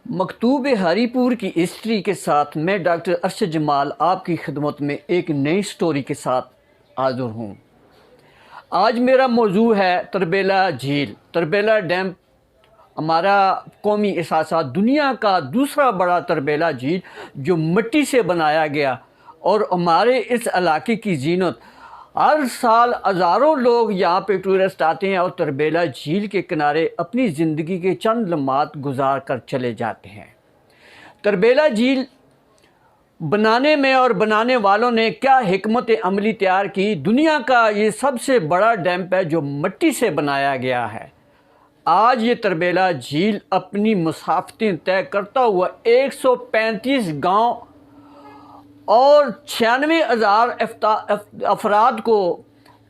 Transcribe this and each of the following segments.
مکتوب ہری پور کی ہسٹری کے ساتھ میں ڈاکٹر ارشد جمال آپ کی خدمت میں ایک نئی سٹوری کے ساتھ حاضر ہوں۔ آج میرا موضوع ہے تربیلا جھیل۔ تربیلا ڈیم ہمارا قومی اثاثہ، دنیا کا دوسرا بڑا تربیلا جھیل جو مٹی سے بنایا گیا، اور ہمارے اس علاقے کی زینت۔ ہر سال ہزاروں لوگ یہاں پہ ٹورسٹ آتے ہیں اور تربیلا جھیل کے کنارے اپنی زندگی کے چند لمحات گزار کر چلے جاتے ہیں۔ تربیلا جھیل بنانے میں اور بنانے والوں نے کیا حکمت عملی تیار کی؟ دنیا کا یہ سب سے بڑا ڈیم ہے جو مٹی سے بنایا گیا ہے۔ آج یہ تربیلا جھیل اپنی مسافتیں طے کرتا ہوا 135 گاؤں اور 96,000 افراد کو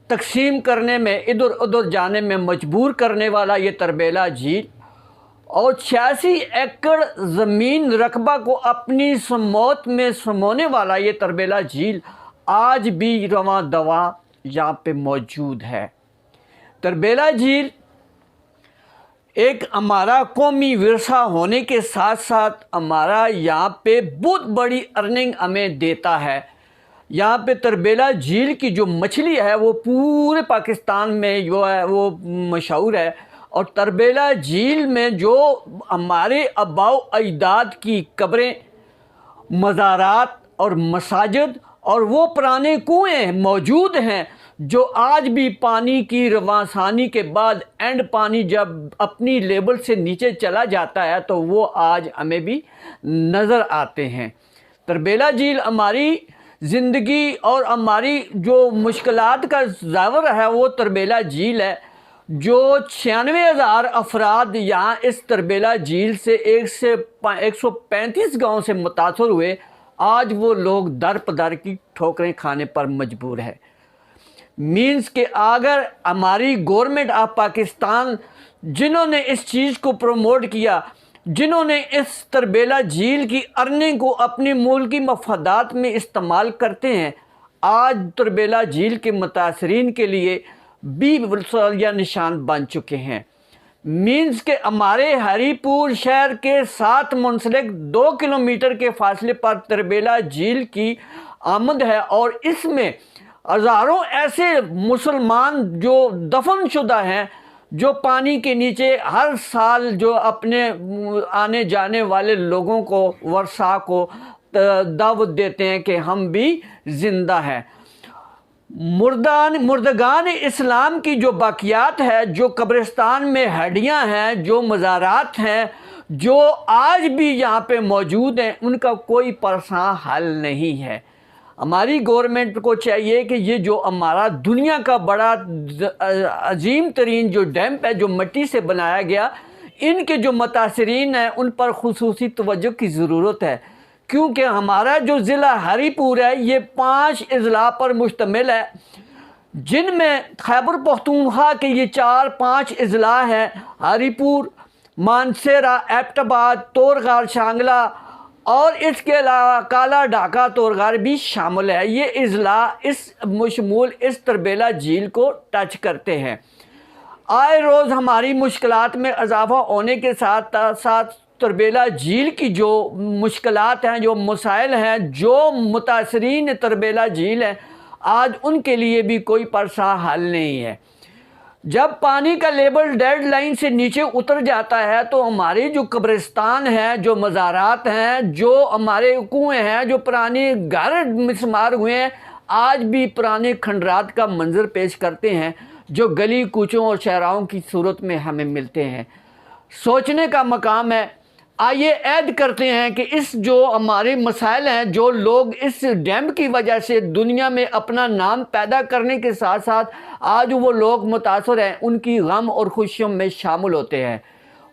تقسیم کرنے میں، ادھر ادھر جانے میں مجبور کرنے والا یہ تربیلا جھیل، اور 86 ایکڑ زمین رقبہ کو اپنی سموت میں سمونے والا یہ تربیلا جھیل آج بھی رواں دواں یہاں پہ موجود ہے۔ تربیلا جھیل ایک ہمارا قومی ورثہ ہونے کے ساتھ ساتھ ہمارا یہاں پہ بہت بڑی ارننگ ہمیں دیتا ہے۔ یہاں پہ تربیلا جھیل کی جو مچھلی ہے وہ پورے پاکستان میں جو ہے وہ مشہور ہے، اور تربیلا جھیل میں جو ہمارے آباء و اجداد کی قبریں، مزارات اور مساجد اور وہ پرانے کنویں موجود ہیں جو آج بھی پانی کی روانسانی کے بعد اینڈ پانی جب اپنی لیول سے نیچے چلا جاتا ہے تو وہ آج ہمیں بھی نظر آتے ہیں۔ تربیلا جھیل ہماری زندگی اور ہماری جو مشکلات کا زیور ہے وہ تربیلا جھیل ہے، جو 96,000 افراد یہاں اس تربیلا جھیل سے 135 گاؤں سے متاثر ہوئے۔ آج وہ لوگ در پدر کی ٹھوکریں کھانے پر مجبور ہے۔ مینس کہ اگر ہماری گورنمنٹ آف پاکستان، جنہوں نے اس چیز کو پروموٹ کیا، جنہوں نے اس تربیلا جھیل کی ارننگ کو اپنی ملکی مفادات میں استعمال کرتے ہیں، آج تربیلا جھیل کے متاثرین کے لیے بھی سوالیہ نشان بن چکے ہیں۔ مینس کہ ہمارے ہری پور شہر کے ساتھ منسلک 2 کلومیٹر کے فاصلے پر تربیلا جھیل کی آمد ہے، اور اس میں ہزاروں ایسے مسلمان جو دفن شدہ ہیں، جو پانی کے نیچے ہر سال جو اپنے آنے جانے والے لوگوں کو، ورثاء کو دعوت دیتے ہیں کہ ہم بھی زندہ ہیں۔ مردگان اسلام کی جو باقیات ہے، جو قبرستان میں ہڈیاں ہیں، جو مزارات ہیں، جو آج بھی یہاں پہ موجود ہیں، ان کا کوئی پرساں حل نہیں ہے۔ ہماری گورنمنٹ کو چاہیے کہ یہ جو ہمارا دنیا کا بڑا عظیم ترین جو ڈیم ہے جو مٹی سے بنایا گیا، ان کے جو متاثرین ہیں ان پر خصوصی توجہ کی ضرورت ہے، کیونکہ ہمارا جو ضلع ہری پور ہے یہ 5 اضلاع پر مشتمل ہے، جن میں خیبر پختونخوا کے یہ 4-5 اضلاع ہیں: ہری پور، مانسہرہ، ایبٹ آباد، تورغار، شانگلہ، اور اس کے علاوہ کالا ڈھاکہ تورغار بھی شامل ہے۔ یہ اضلاع اس مشمول اس تربیلا جھیل کو ٹچ کرتے ہیں۔ آئے روز ہماری مشکلات میں اضافہ ہونے کے ساتھ ساتھ تربیلا جھیل کی جو مشکلات ہیں، جو مسائل ہیں، جو متاثرین تربیلا جھیل ہیں، آج ان کے لیے بھی کوئی پرساں حل نہیں ہے۔ جب پانی کا لیول ڈیڈ لائن سے نیچے اتر جاتا ہے تو ہمارے جو قبرستان ہیں، جو مزارات ہیں، جو ہمارے کنویں ہیں، جو پرانے گھر مسمار ہوئے ہیں، آج بھی پرانے کھنڈرات کا منظر پیش کرتے ہیں جو گلی کوچوں اور شہراؤں کی صورت میں ہمیں ملتے ہیں۔ سوچنے کا مقام ہے۔ آئیے عہد کرتے ہیں کہ اس جو ہمارے مسائل ہیں، جو لوگ اس ڈیم کی وجہ سے دنیا میں اپنا نام پیدا کرنے کے ساتھ ساتھ آج وہ لوگ متاثر ہیں، ان کی غم اور خوشیوں میں شامل ہوتے ہیں۔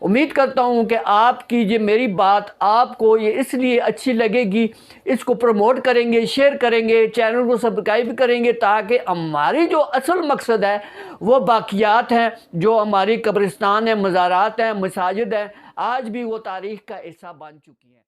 امید کرتا ہوں کہ آپ کی یہ میری بات آپ کو یہ اس لیے اچھی لگے گی، اس کو پروموٹ کریں گے، شیئر کریں گے، چینل کو سبسکرائب کریں گے، تاکہ ہماری جو اصل مقصد ہے وہ باقیات ہیں، جو ہماری قبرستان ہیں، مزارات ہیں، مساجد ہیں، آج بھی وہ تاریخ کا حصہ بن چکی ہیں۔